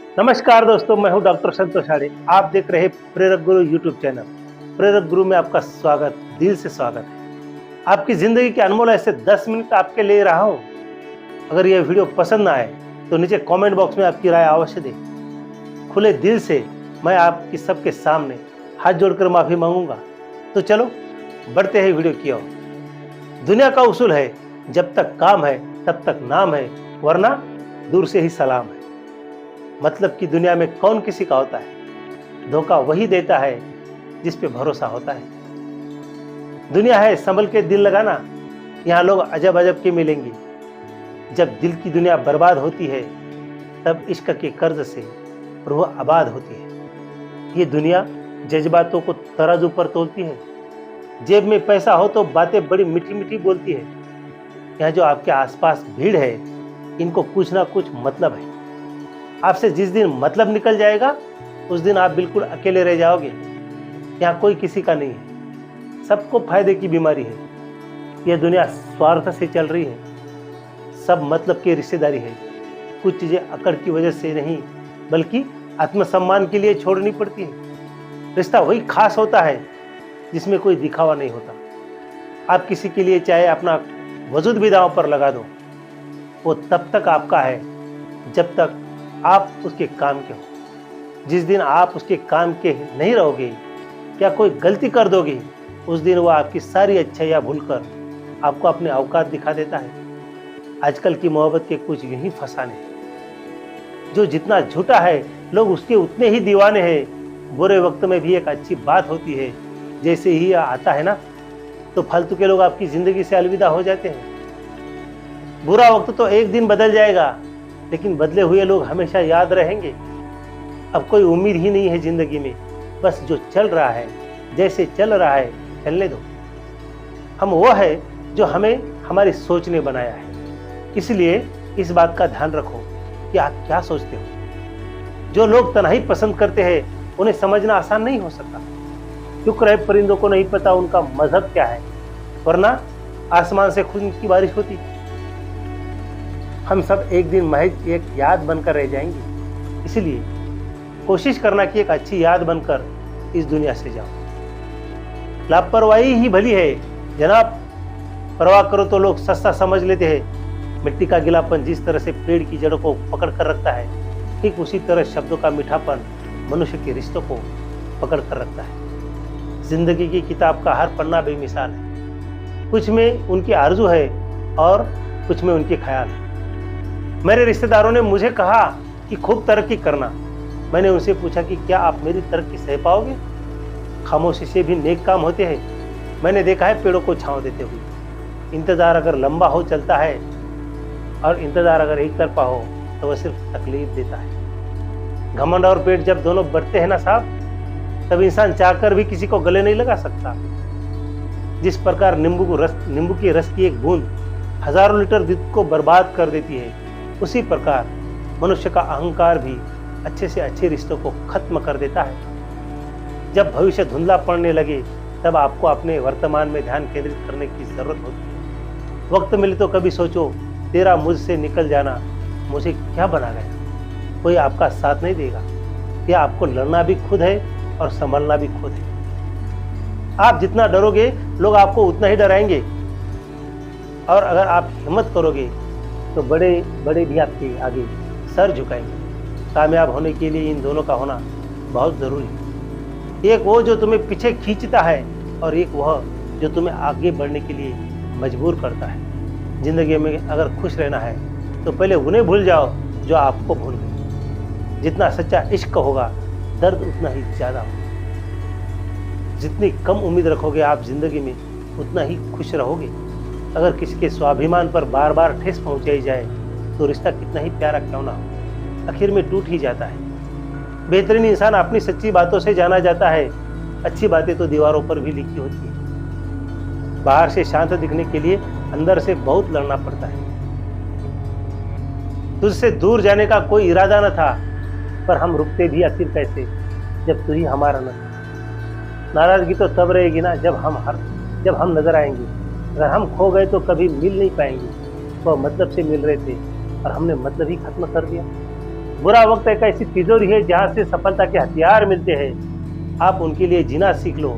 नमस्कार दोस्तों, मैं हूं डॉक्टर संतोष आडे। आप देख रहे हैं प्रेरक गुरु यूट्यूब चैनल। प्रेरक गुरु में आपका स्वागत, दिल से स्वागत है। आपकी जिंदगी के अनमोल ऐसे 10 मिनट आपके ले रहा हूं। अगर यह वीडियो पसंद ना आए तो नीचे कमेंट बॉक्स में आपकी राय अवश्य दें। खुले दिल से मैं आपकी सबके सामने हाथ जोड़कर माफी मांगूंगा। तो चलो बढ़ते हैं वीडियो की ओर। दुनिया का उसूल है, जब तक काम है तब तक नाम है, वरना दूर से ही सलाम है। मतलब कि दुनिया में कौन किसी का होता है, धोखा वही देता है जिस पे भरोसा होता है। दुनिया है संभल के दिल लगाना, यहाँ लोग अजब अजब के मिलेंगे। जब दिल की दुनिया बर्बाद होती है तब इश्क के कर्ज से रूह आबाद होती है। ये दुनिया जज्बातों को तराजू पर तोलती है। जेब में पैसा हो तो बातें बड़ी मीठी मीठी बोलती है। यहाँ जो आपके आसपास भीड़ है, इनको कुछ ना कुछ मतलब है। आपसे जिस दिन मतलब निकल जाएगा उस दिन आप बिल्कुल अकेले रह जाओगे। यहाँ कोई किसी का नहीं है, सबको फायदे की बीमारी है। यह दुनिया स्वार्थ से चल रही है, सब मतलब की रिश्तेदारी है। कुछ चीजें अकड़ की वजह से नहीं बल्कि आत्मसम्मान के लिए छोड़नी पड़ती है। रिश्ता वही खास होता है जिसमें कोई दिखावा नहीं होता। आप किसी के लिए चाहे अपना वजूद भी दांव पर लगा दो, वो तब तक आपका है जब तक आप उसके काम के हो। जिस दिन आप उसके काम के नहीं रहोगे, क्या कोई गलती कर दोगे, उस दिन वो आपकी सारी अच्छाइयाँ भूलकर आपको अपने औकात दिखा देता है। आजकल की मोहब्बत के कुछ यही फसाने हैं। जो जितना झूठा है लोग उसके उतने ही दीवाने हैं। बुरे वक्त में भी एक अच्छी बात होती है, जैसे ही आता है ना तो फालतू के लोग आपकी जिंदगी से अलविदा हो जाते हैं। बुरा वक्त तो एक दिन बदल जाएगा, लेकिन बदले हुए लोग हमेशा याद रहेंगे। अब कोई उम्मीद ही नहीं है जिंदगी में, बस जो चल रहा है जैसे चल रहा है चलने दो। हम वो है जो हमें हमारी सोच ने बनाया है। इसलिए इस बात का ध्यान रखो कि आप क्या सोचते हो। जो लोग तन्हाई पसंद करते हैं उन्हें समझना आसान नहीं हो सकता। चुप रहे परिंदों को नहीं पता उनका मजहब क्या है, वरना आसमान से खून की बारिश होती। हम सब एक दिन महज एक याद बनकर रह जाएंगे। इसलिए कोशिश करना कि एक अच्छी याद बनकर इस दुनिया से जाओ। लापरवाही ही भली है जनाब। परवाह करो तो लोग सस्ता समझ लेते हैं। मिट्टी का गीलापन जिस तरह से पेड़ की जड़ों को पकड़ कर रखता है, ठीक उसी तरह शब्दों का मीठापन मनुष्य के रिश्तों को पकड़ कर रखता है। जिंदगी की किताब का हर पन्ना बेमिसाल है। कुछ में उनकी आरजू है और कुछ में उनके ख्याल है। मेरे रिश्तेदारों ने मुझे कहा कि खूब तरक्की करना। मैंने उनसे पूछा कि क्या आप मेरी तरक्की सह पाओगे। खामोशी से भी नेक काम होते हैं। मैंने देखा है पेड़ों को छांव देते हुए। इंतजार अगर लंबा हो चलता है और इंतजार अगर एक तरफा हो तो वह सिर्फ तकलीफ देता है। घमंड और पेट जब दोनों बढ़ते हैं ना साहब, तब इंसान चाहकर भी किसी को गले नहीं लगा सकता। जिस प्रकार नींबू के रस की एक बूंद हजारों लीटर दूध को बर्बाद कर देती है, उसी प्रकार मनुष्य का अहंकार भी अच्छे से अच्छे रिश्तों को खत्म कर देता है। जब भविष्य धुंधला पड़ने लगे तब आपको अपने वर्तमान में ध्यान केंद्रित करने की जरूरत होती है। वक्त मिले तो कभी सोचो, तेरा मुझसे निकल जाना मुझे क्या बना गया। कोई आपका साथ नहीं देगा। यह आपको लड़ना भी खुद है और संभलना भी खुद है। आप जितना डरोगे लोग आपको उतना ही डराएंगे, और अगर आप हिम्मत करोगे तो बड़े बड़े भी आपके आगे सर झुकाएंगे। कामयाब होने के लिए इन दोनों का होना बहुत जरूरी है। एक वो जो तुम्हें पीछे खींचता है और एक वह जो तुम्हें आगे बढ़ने के लिए मजबूर करता है। जिंदगी में अगर खुश रहना है तो पहले उन्हें भूल जाओ जो आपको भूल गए। जितना सच्चा इश्क होगा दर्द उतना ही ज्यादा होगा। जितनी कम उम्मीद रखोगे आप जिंदगी में, उतना ही खुश रहोगे। अगर किसी के स्वाभिमान पर बार बार ठेस पहुंचाई जाए तो रिश्ता कितना ही प्यारा क्यों ना हो, आखिर में टूट ही जाता है। बेहतरीन इंसान अपनी सच्ची बातों से जाना जाता है। अच्छी बातें तो दीवारों पर भी लिखी होती है। बाहर से शांत दिखने के लिए अंदर से बहुत लड़ना पड़ता है। तुझसे दूर जाने का कोई इरादा न था, पर हम रुकते भी आखिर कैसे जब तू ही हमारा न था। नाराजगी तो तब रहेगी ना जब हम नजर आएंगे। अगर हम खो गए तो कभी मिल नहीं पाएंगे। वह मतलब से मिल रहे थे और हमने मतलब ही खत्म कर दिया। बुरा वक्त एक ऐसी तिजोरी है जहां से सफलता के हथियार मिलते हैं। आप उनके लिए जीना सीख लो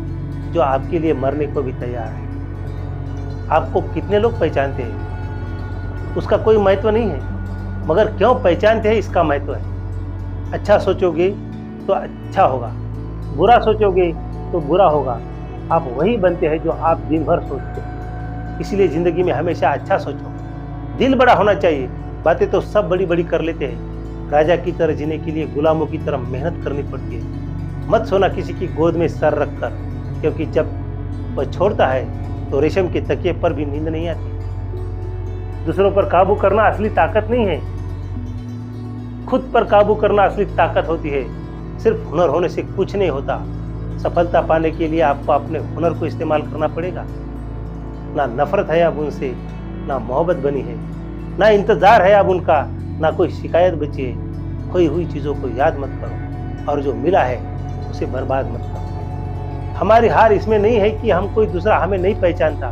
जो आपके लिए मरने को भी तैयार है। आपको कितने लोग पहचानते हैं उसका कोई महत्व नहीं है, मगर क्यों पहचानते हैं इसका महत्व है। अच्छा सोचोगे तो अच्छा होगा, बुरा सोचोगे तो बुरा होगा। आप वही बनते हैं जो आप दिन भर सोचते हैं। इसलिए जिंदगी में हमेशा अच्छा सोचो। दिल बड़ा होना चाहिए। बातें तो सब बड़ी बड़ी कर लेते हैं। राजा की तरह जीने के लिए गुलामों की तरह मेहनत करनी पड़ती है। मत सोना किसी की गोद में सर रखकर, क्योंकि जब वह छोड़ता है तो रेशम के तकिए पर भी नींद नहीं आती। दूसरों पर काबू करना असली ताकत नहीं है, खुद पर काबू करना असली ताकत होती है। सिर्फ हुनर होने से कुछ नहीं होता। सफलता पाने के लिए आपको अपने हुनर को इस्तेमाल करना पड़ेगा। ना नफरत है अब उनसे, ना मोहब्बत बनी है, ना इंतजार है अब उनका, ना कोई शिकायत बची है। खोई हुई चीजों को याद मत करो और जो मिला है उसे बर्बाद मत करो। हमारी हार इसमें नहीं है कि हम कोई दूसरा हमें नहीं पहचानता।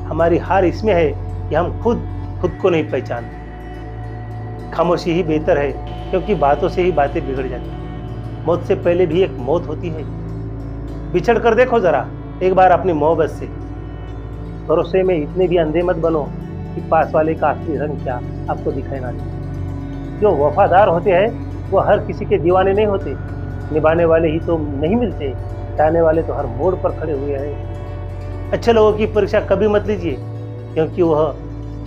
हमारी हार इसमें है कि हम खुद को नहीं पहचानते। खामोशी ही बेहतर है, क्योंकि बातों से ही बातें बिगड़ जाती हैं। मौत से पहले भी एक मौत होती है। बिछड़ कर देखो जरा एक बार अपनी मोहब्बत से। भरोसे में इतने भी अंधे मत बनो कि पास वाले का असली रंग क्या आपको दिखाई ना दे। जो वफादार होते हैं वो हर किसी के दीवाने नहीं होते। निभाने वाले ही तो नहीं मिलते, चाहने वाले तो हर मोड़ पर खड़े हुए हैं। अच्छे लोगों की परीक्षा कभी मत लीजिए, क्योंकि वह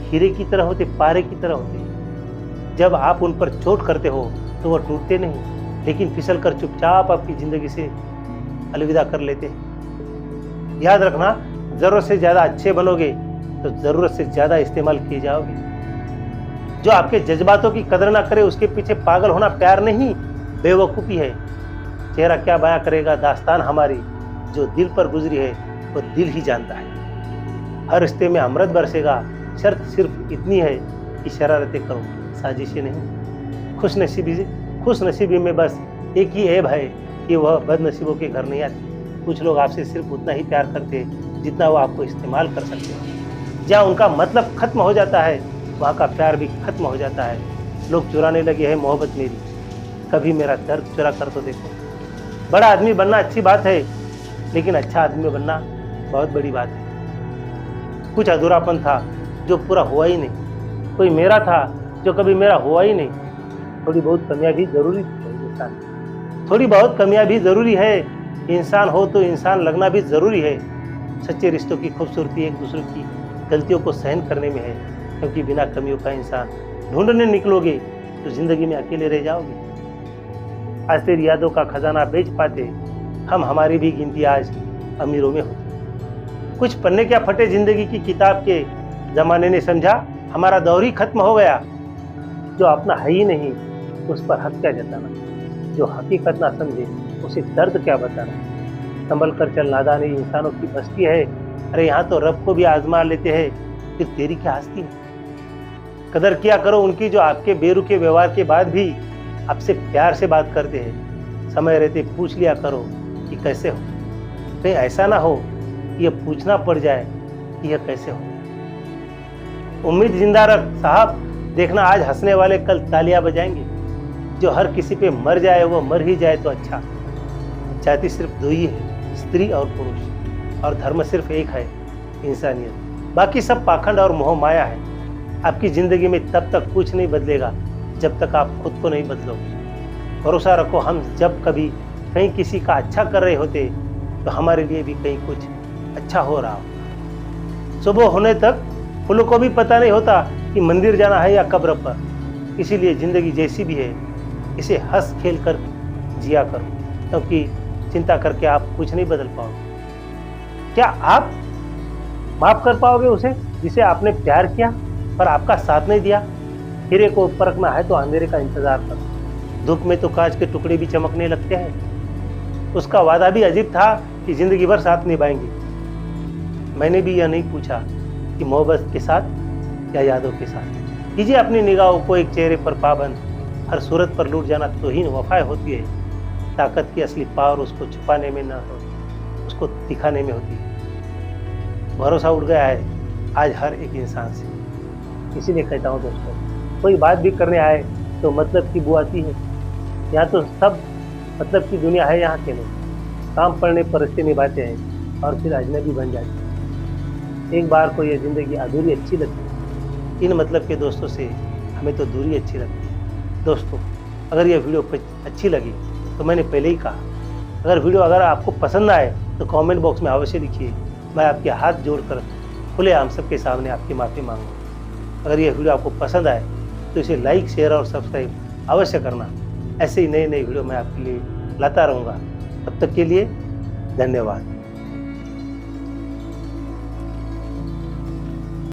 हीरे की तरह होते, पारे की तरह होते। जब आप उन पर चोट करते हो तो वह टूटते नहीं, लेकिन फिसल कर चुपचाप आपकी जिंदगी से अलविदा कर लेते हैं। याद रखना, जरूरत से ज्यादा अच्छे बनोगे तो जरूरत से ज्यादा इस्तेमाल किए जाओगे। जो आपके जज्बातों की कदर ना करे उसके पीछे पागल होना प्यार नहीं, बेवकूफी है। चेहरा क्या बयां करेगा दास्तान हमारी, जो दिल पर गुजरी है वो दिल ही जानता है। हर रिश्ते में अमृत बरसेगा, शर्त सिर्फ इतनी है कि शरारतें करो, साजिशें नहीं। खुश नसीबी में बस एक ही ऐब है कि वह बदनसीबों के घर नहीं आती। कुछ लोग आपसे सिर्फ उतना ही प्यार करते हैं जितना वो आपको इस्तेमाल कर सकते हैं। जहाँ उनका मतलब खत्म हो जाता है वहाँ का प्यार भी खत्म हो जाता है। लोग चुराने लगे हैं मोहब्बत मेरी, कभी मेरा दर्द चुरा कर तो देखो। बड़ा आदमी बनना अच्छी बात है, लेकिन अच्छा आदमी बनना बहुत बड़ी बात है। कुछ अधूरापन था जो पूरा हुआ ही नहीं, कोई मेरा था जो कभी मेरा हुआ ही नहीं। थोड़ी बहुत कमियां भी जरूरी है इंसान, थोड़ी बहुत कमियां भी जरूरी है। इंसान हो तो इंसान लगना भी जरूरी है। सच्चे रिश्तों की खूबसूरती एक दूसरे की गलतियों को सहन करने में है, क्योंकि बिना कमियों का इंसान ढूंढने निकलोगे तो जिंदगी में अकेले रह जाओगे। आज तेरी यादों का खजाना बेच पाते हम, हमारी भी गिनती आज अमीरों में होती। कुछ पन्ने क्या फटे जिंदगी की किताब के, जमाने ने समझा हमारा दौर ही खत्म हो गया। जो अपना है ही नहीं उस पर हक क्या जताना, जो हकीकत ना समझे उसे दर्द क्या बताना। संभल कर चल नादानी इंसानों की बस्ती है। अरे यहाँ तो रब को भी आजमा लेते हैं, फिर तेरी क्या हस्ती है। कदर किया करो उनकी जो आपके बेरुखे व्यवहार के बाद भी आपसे प्यार से बात करते हैं। समय रहते पूछ लिया करो कि कैसे हो, कहीं ऐसा ना हो कि यह पूछना पड़ जाए कि यह कैसे हो। उम्मीद जिंदा रख साहब, देखना आज हंसने वाले कल तालियां बजाएंगे। जो हर किसी पे मर जाए वो मर ही जाए तो अच्छा। जाति सिर्फ दो ही है, स्त्री और पुरुष, और धर्म सिर्फ एक है, इंसानियत। बाकी सब पाखंड और मोह माया है। आपकी जिंदगी में तब तक कुछ नहीं बदलेगा जब तक आप खुद को नहीं बदलोगे। भरोसा रखो, हम जब कभी कहीं किसी का अच्छा कर रहे होते तो हमारे लिए भी कहीं कुछ अच्छा हो रहा हो। सुबह होने तक फूलों को भी पता नहीं होता कि मंदिर जाना है या कब्र पर। इसीलिए जिंदगी जैसी भी है इसे हंस खेल कर जिया करो, क्योंकि चिंता करके आप कुछ नहीं बदल पाओगे। क्या आप माफ कर पाओगे उसे जिसे आपने प्यार किया पर आपका साथ नहीं दिया? हीरे को परखना है तो अंधेरे का इंतजार करो। धूप में तो कांच के टुकड़े भी चमकने लगते हैं। उसका वादा भी अजीब था कि जिंदगी भर साथ निभाएंगे। मैंने भी यह नहीं पूछा कि मोहब्बत के साथ या यादों के साथ। कीजिए अपनी निगाहों को एक चेहरे पर पाबंद। हर सूरत पर लूट जाना तौहीन वफा होती है। ताकत की असली पावर उसको छुपाने में न हो, उसको दिखाने में होती है। भरोसा उठ गया है आज हर एक इंसान से। इसीलिए कहता हूँ दोस्तों, कोई बात भी करने आए तो मतलब की बुआती है। यहाँ तो सब मतलब की दुनिया है यहाँ के लोग। काम पड़ने पर रिश्ते निभाते हैं और फिर अजनबी बन जाते हैं। एक बार को ये ज़िंदगी अधूरी अच्छी लगती है। इन मतलब के दोस्तों से हमें तो दूरी अच्छी लगती है। दोस्तों, अगर ये वीडियो अच्छी लगी तो मैंने पहले ही कहा, अगर आपको पसंद आए तो कमेंट बॉक्स में अवश्य लिखिए। मैं आपके हाथ जोड़कर खुलेआम सबके सामने आपकी माफ़ी मांगूंगा। अगर ये वीडियो आपको पसंद आए तो इसे लाइक, शेयर और सब्सक्राइब अवश्य करना। ऐसे ही नए नए वीडियो मैं आपके लिए लाता रहूँगा। तब तक के लिए धन्यवाद।